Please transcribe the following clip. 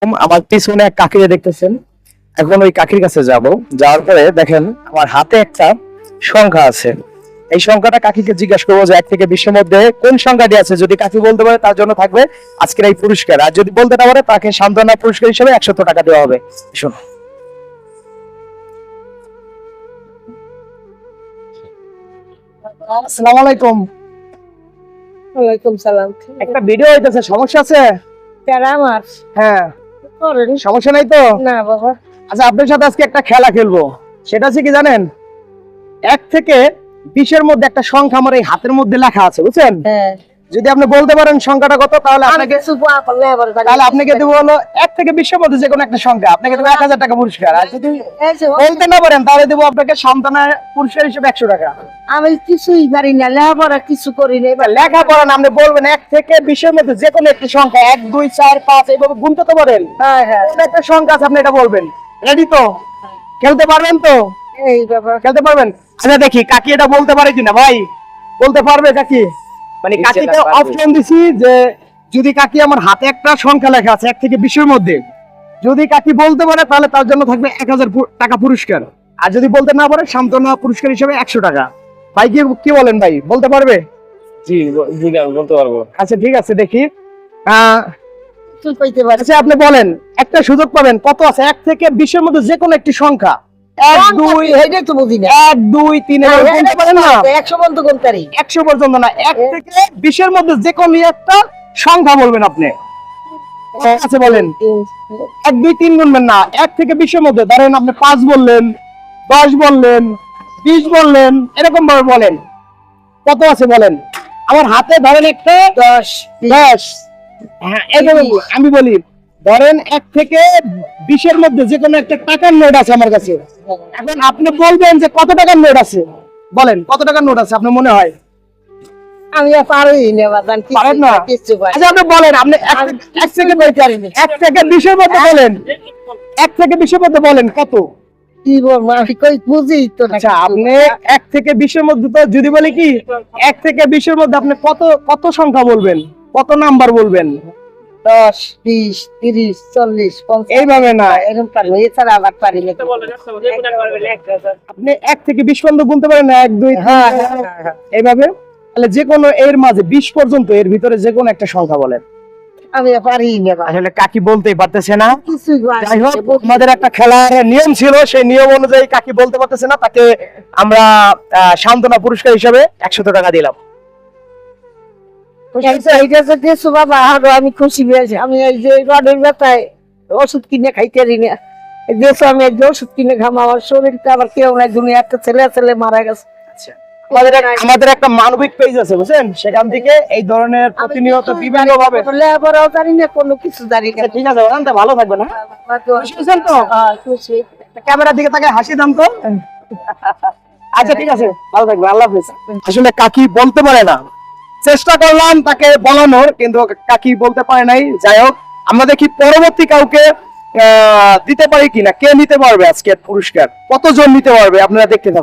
আমার পিছনে এক কাকিরে দেখতেছেন। এখন ওই কাকির কাছে যাব, যাওয়ার পরে দেখেন আমার হাতে একটা সংখ্যা আছে। এই সংখ্যাটা কাকিকে জিজ্ঞাসা করবো যে 1 থেকে 20 এর মধ্যে কোন সংখ্যাটি আছে। যদি কাকি বলতে পারে তার জন্য থাকবে আজকের এই পুরস্কার, আর যদি বলতে না পারে তাকে সান্ত্বনা পুরস্কার হিসেবে 100 টাকা দেওয়া হবে। শোনো, আসসালামু আলাইকুম। ওয়ালাইকুম সালাম। একটা ভিডিও হইতেছে, সমস্যা আছে? কারা আমার? হ্যাঁ, করেন সমস্যা নাই তো? না বাবা। আচ্ছা, আপনার সাথে আজকে একটা খেলা খেলবো। সেটা হচ্ছে কি জানেন, 1 থেকে 20 এর মধ্যে একটা সংখ্যা আমার এই হাতের মধ্যে লেখা আছে, বুঝছেন? হ্যাঁ, যদি আপনি বলতে পারেন সংখ্যাটা কত, তাহলে আপনাকে আপনাকে দেবো হলো 1 থেকে 20 এর মধ্যে যে কোনো একটা সংখ্যা, আপনাকে দেবো 1000 টাকা পুরস্কার। আর যদি বলতে না পারেন তাহলে দেবো আপনাকে সান্ত্বনা পুরস্কার হিসেবে 100 টাকা। আমি কিছুই পারি না, লেখাপড়া কিছু করি না। এবার লেখাপড়া না, আপনি বলবেন 1 থেকে 20 এর মধ্যে যে কোনো একটা সংখ্যা, 1 2 4 5 এইভাবে গুনতে তো পারেন। হ্যাঁ হ্যাঁ, কোন একটা সংখ্যা আছে আপনি এটা বলবেন। রেডি তো? খেলতে পারবেন তো? এই বাবা। খেলতে পারবেন? আচ্ছা দেখি কাকি এটা বলতে পারে কিনা। ভাই বলতে পারবে কাকি? মানে কাকিকে অপশন দিছি যে যদি কাকি আমার হাতে একটা সংখ্যা লেখা আছে 1 থেকে 20 এর মধ্যে, যদি কাকি বলতে পারে তাহলে তার জন্য থাকবে 1000 টাকা পুরস্কার, আর যদি বলতে না পারে সান্ত্বনা পুরস্কার হিসেবে 100 টাকা। ভাই কি বলেন, ভাই বলতে পারবে? জি জি, আমি বলতে পারবো। আচ্ছা ঠিক আছে, দেখি। তুই কইতে পারিস? আচ্ছা আপনি বলেন, একটা সুযোগ পাবেন। কত আছে 1 থেকে 20 এর মধ্যে যে কোনো একটি সংখ্যা? 1 2 এইটাই তো বুঝি না। 1 2 3 এভাবে বলতে পারেন না? 100 পর্যন্ত কোন তারিখ? 100 পর্যন্ত না, 1 থেকে 20 এর মধ্যে যে কোনো একটা সংখ্যা বলবেন আপনি। আচ্ছা বলেন, 1 2 3 গুনবেন না, 1 থেকে 20 এর মধ্যে। ধরেন আপনি 5 বললেন, 10 বললেন, 20 বললেন, এরকম ভাবে বলেন। কত আছে বলেন? আমার হাতে ধরেন একটা 10 10। হ্যাঁ, এইভাবে আমি বলি, ধরেন 1 থেকে 20 এর মধ্যে যে কোনো একটা টাকার নোট আছে আমার কাছে। এখন আপনি বলবেন যে কত টাকার নোট আছে, বলেন কত টাকার নোট আছে আপনার মনে হয়? আমি আর পারি না বাদান, পারেন না? কিছু পারি। আচ্ছা আপনি বলেন, আপনি 1 থেকে 20 এর মধ্যে বলেন, 1 থেকে 20 এর মধ্যে বলেন কত? কি বলবো আমি, কই বুঝি তো না। আচ্ছা আপনি 1 থেকে 20 এর মধ্যে, তো যদি বলি কি 1 থেকে 20 এর মধ্যে আপনি কত সংখ্যা বলবেন, কত নাম্বার বলবেন? 10 20 30 40 50 এইভাবে না, এরকম পারি, এছাড়া আবার পারি না। আপনি 1 থেকে 20 পর্যন্ত গুনতে পারেন না? 1 2 হ্যাঁ 3 হ্যাঁ হ্যাঁ। এইভাবে। তাহলে যে কোনো এর মাঝে 20 পর্যন্ত, এর ভিতরে যে কোনো একটা সংখ্যা বলেন। আমি আর পারি না বাবা। আসলে কাকি বলতেই পারতেছে না। কিছুই পারি যাই হোক, না। আমাদের একটা খেলার নিয়ম ছিল, সেই নিয়ম অনুযায়ী কাকি বলতে পারতেছে না, তাকে আমরা সান্ত্বনা পুরস্কার হিসেবে 100 টাকা দিলাম। এইটা তো দিয়েছো বাবা, আরো আমি খুশি হয়েছি। আমি এই যে রডের ব্যথায় ওষুধ কিনে খাইতে পারি না, দিয়েছো। আমি এই যে ওষুধ কিনে খাম, আমার শরীরটা আবার কেউ নাই, দুনিয়া একটা ছেলে মারা গেছে। আচ্ছা, আমাদের একটা মানবিক পেজ আছে বুঝছেন, সেখান থেকে এই ধরনের প্রতিনিয়ত বিভিন্ন ভাবে। লেখাপড়াও জানি না, কোনো কিছু জানি না। ঠিক আছে, ওখান থেকে ভালো থাকবেন। হ্যাঁ, খুশি হয়েছেন তো? খুশি। ক্যামেরার দিকে তাকে হাসি দাম তো। আচ্ছা ঠিক আছে, ভালো থাকবে, আল্লাহ হাফেজ। আসলে কাকি বলতে পারে না, চেষ্টা করলাম তাকে বলানোর, কিন্তু কাকি বলতে পারে নাই। যাই হোক, আমরা দেখি পরবর্তী কাউকে দিতে পারি কিনা। কে নিতে পারবে আজকের পুরস্কার, কতজন নিতে পারবে, আপনারা দেখতে থাকুন।